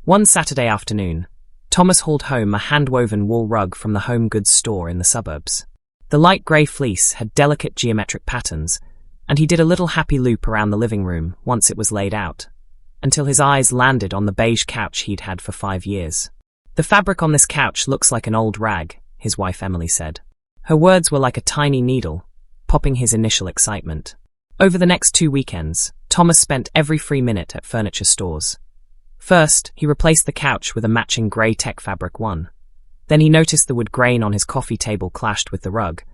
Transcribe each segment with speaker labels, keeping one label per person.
Speaker 1: One Saturday afternoon, Thomas hauled home a hand-woven wool rug from the home goods store in the suburbs. The light grey fleece had delicate geometric patterns, and he did a little happy loop around the living room once it was laid out, until his eyes landed on the beige couch he'd had for 5 years. "The fabric on this couch looks like an old rag," his wife Emily said. Her words were like a tiny needle, popping his initial excitement. Over the next 2 weekends, Thomas spent every free minute at furniture stores. First, he replaced the couch with a matching grey tech fabric one. Then he noticed the wood grain on his coffee table clashed with the rug,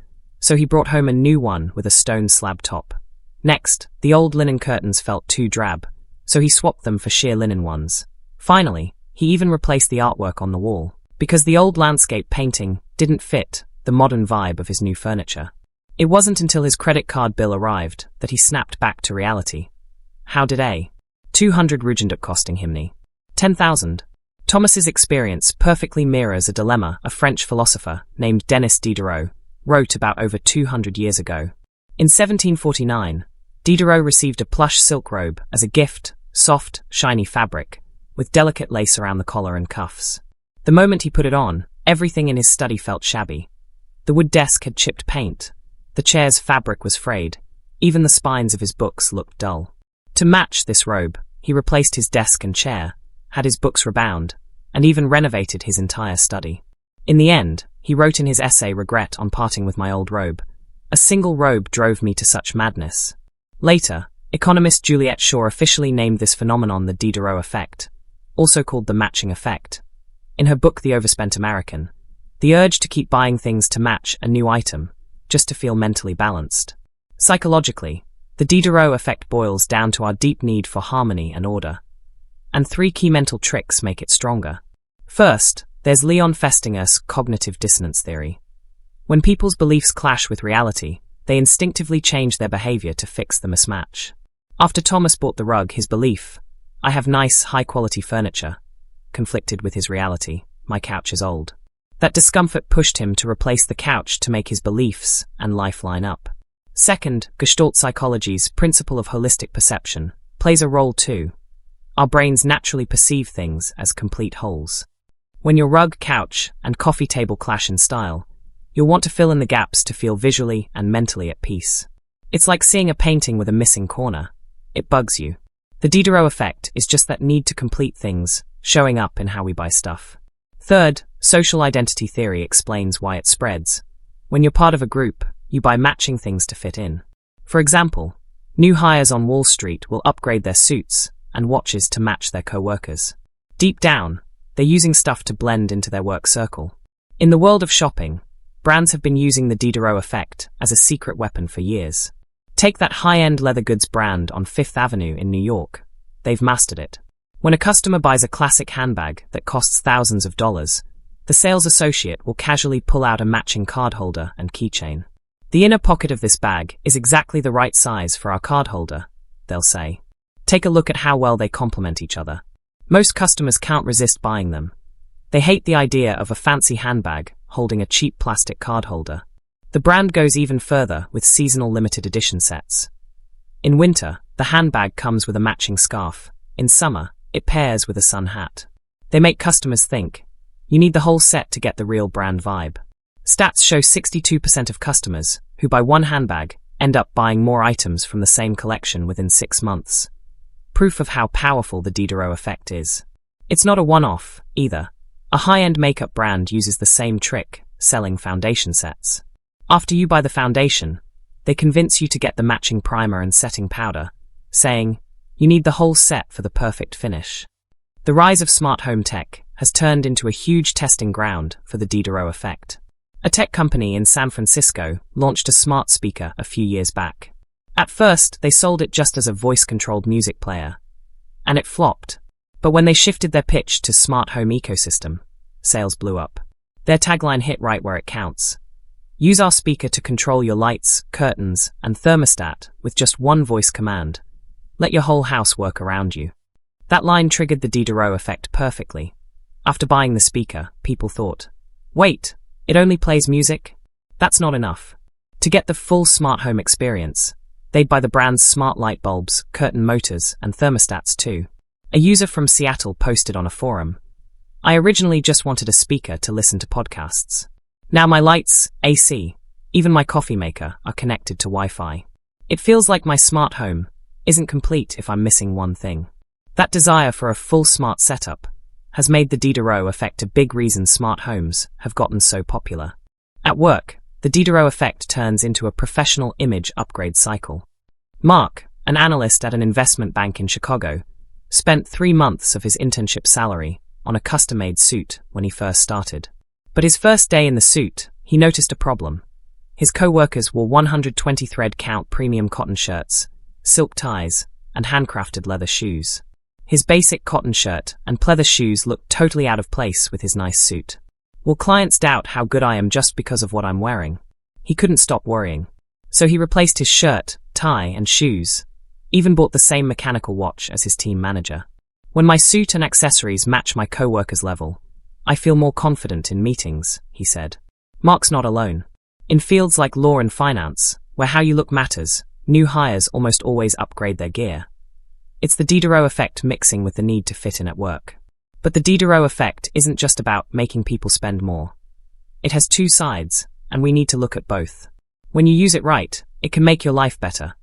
Speaker 1: so he brought home a new one with a stone slab top. Next, the old linen curtains felt too drab, so he swapped them for sheer linen ones. Finally, he even replaced the artwork on the wall, because the old landscape painting didn't fit the modern vibe of his new furniture. It wasn't until his credit card bill arrived that he snapped back to reality. How did a 200 Rugend costing him 10,000? Thomas's experience perfectly mirrors a dilemma a French philosopher named Denis Diderot wrote about over 200 years ago. In 1749, Diderot received a plush silk robe as a gift, soft, shiny fabric, with delicate lace around the collar and cuffs. The moment he put it on, everything in his study felt shabby. The wood desk had chipped paint, the chair's fabric was frayed, even the spines of his books looked dull. To match this robe, he replaced his desk and chair, had his books rebound, and even renovated his entire study. In the end, he wrote in his essay Regret on Parting with My Old Robe, "A single robe drove me to such madness." Later, economist Juliet Shaw officially named this phenomenon the Diderot effect, also called the matching effect. In her book The Overspent American, the urge to keep buying things to match a new item, just to feel mentally balanced. Psychologically, the Diderot effect boils down to our deep need for harmony and order. And 3 key mental tricks make it stronger. First, there's Leon Festinger's cognitive dissonance theory. When people's beliefs clash with reality, they instinctively change their behavior to fix the mismatch. After Thomas bought the rug, his belief, "I have nice, high-quality furniture," conflicted with his reality, "My couch is old." That discomfort pushed him to replace the couch to make his beliefs and life line up. Second, Gestalt psychology's principle of holistic perception plays a role too. Our brains naturally perceive things as complete wholes. When your rug, couch, and coffee table clash in style, you'll want to fill in the gaps to feel visually and mentally at peace. It's like seeing a painting with a missing corner. It bugs you. The Diderot effect is just that need to complete things, showing up in how we buy stuff. Third, social identity theory explains why it spreads. When you're part of a group, you buy matching things to fit in. For example, new hires on Wall Street will upgrade their suits and watches to match their co-workers. Deep down, they're using stuff to blend into their work circle. In the world of shopping, brands have been using the Diderot effect as a secret weapon for years. Take that high-end leather goods brand on Fifth Avenue in New York. They've mastered it. When a customer buys a classic handbag that costs thousands of dollars, the sales associate will casually pull out a matching card holder and keychain. "The inner pocket of this bag is exactly the right size for our card holder," they'll say. Take a look at how well they complement each other. Most customers can't resist buying them. They hate the idea of a fancy handbag holding a cheap plastic card holder. The brand goes even further with seasonal limited edition sets. In winter, the handbag comes with a matching scarf. In summer, it pairs with a sun hat. They make customers think, you need the whole set to get the real brand vibe. Stats show 62% of customers who buy one handbag end up buying more items from the same collection within 6 months. Proof of how powerful the Diderot effect is. It's not a one-off, either. A high-end makeup brand uses the same trick, selling foundation sets. After you buy the foundation, they convince you to get the matching primer and setting powder, saying, you need the whole set for the perfect finish. The rise of smart home tech has turned into a huge testing ground for the Diderot effect. A tech company in San Francisco launched a smart speaker a few years back. At first, they sold it just as a voice-controlled music player, and it flopped. But when they shifted their pitch to smart home ecosystem, sales blew up. Their tagline hit right where it counts. Use our speaker to control your lights, curtains, and thermostat with just one voice command. Let your whole house work around you. That line triggered the Diderot effect perfectly. After buying the speaker, people thought, wait, it only plays music? That's not enough. To get the full smart home experience, they'd buy the brand's smart light bulbs, curtain motors, and thermostats too. A user from Seattle posted on a forum, "I originally just wanted a speaker to listen to podcasts. Now my lights, AC, even my coffee maker are connected to Wi-Fi. It feels like my smart home isn't complete if I'm missing one thing." That desire for a full smart setup has made the Diderot effect a big reason smart homes have gotten so popular. At work, the Diderot effect turns into a professional image upgrade cycle. Mark, an analyst at an investment bank in Chicago, spent 3 months of his internship salary on a custom-made suit when he first started. But his first day in the suit, he noticed a problem. His co-workers wore 120 thread count premium cotton shirts, silk ties, and handcrafted leather shoes. His basic cotton shirt and pleather shoes looked totally out of place with his nice suit. "Will clients doubt how good I am just because of what I'm wearing?" He couldn't stop worrying. So he replaced his shirt, tie, and shoes, even bought the same mechanical watch as his team manager. "When my suit and accessories match my co-workers' level, I feel more confident in meetings," he said. Mark's not alone. In fields like law and finance, where how you look matters, new hires almost always upgrade their gear. It's the Diderot effect mixing with the need to fit in at work. But the Diderot effect isn't just about making people spend more. It has two sides, and we need to look at both. When you use it right, it can make your life better.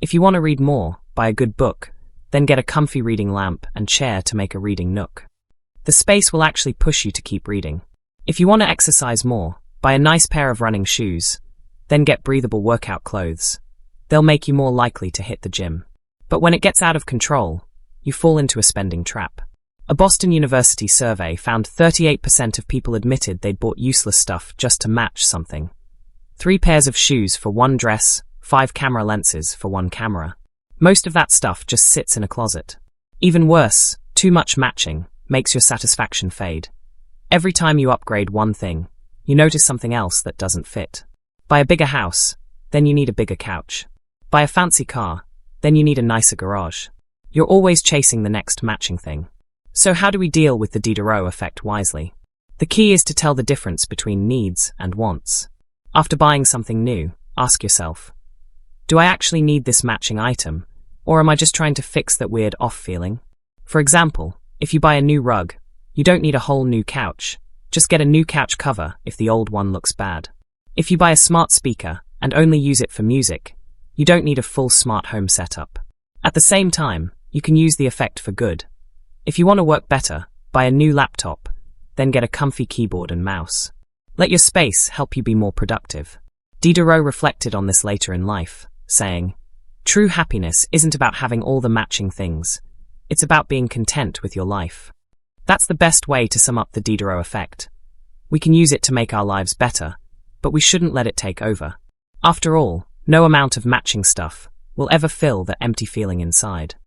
Speaker 1: If you want to read more, buy a good book, then get a comfy reading lamp and chair to make a reading nook. The space will actually push you to keep reading. If you want to exercise more, buy a nice pair of running shoes, then get breathable workout clothes. They'll make you more likely to hit the gym. But when it gets out of control, you fall into a spending trap. A Boston University survey found 38% of people admitted they'd bought useless stuff just to match something. 3 pairs of shoes for one dress, 5 camera lenses for one camera. Most of that stuff just sits in a closet. Even worse, too much matching makes your satisfaction fade. Every time you upgrade one thing, you notice something else that doesn't fit. Buy a bigger house, then you need a bigger couch. Buy a fancy car, then you need a nicer garage. You're always chasing the next matching thing. So how do we deal with the Diderot effect wisely? The key is to tell the difference between needs and wants. After buying something new, ask yourself, do I actually need this matching item, or am I just trying to fix that weird off feeling? For example, if you buy a new rug, you don't need a whole new couch. Just get a new couch cover if the old one looks bad. If you buy a smart speaker and only use it for music, you don't need a full smart home setup. At the same time, you can use the effect for good. If you want to work better, buy a new laptop, then get a comfy keyboard and mouse. Let your space help you be more productive. Diderot reflected on this later in life, saying, "True happiness isn't about having all the matching things. It's about being content with your life." That's the best way to sum up the Diderot effect. We can use it to make our lives better, but we shouldn't let it take over. After all, no amount of matching stuff will ever fill the empty feeling inside.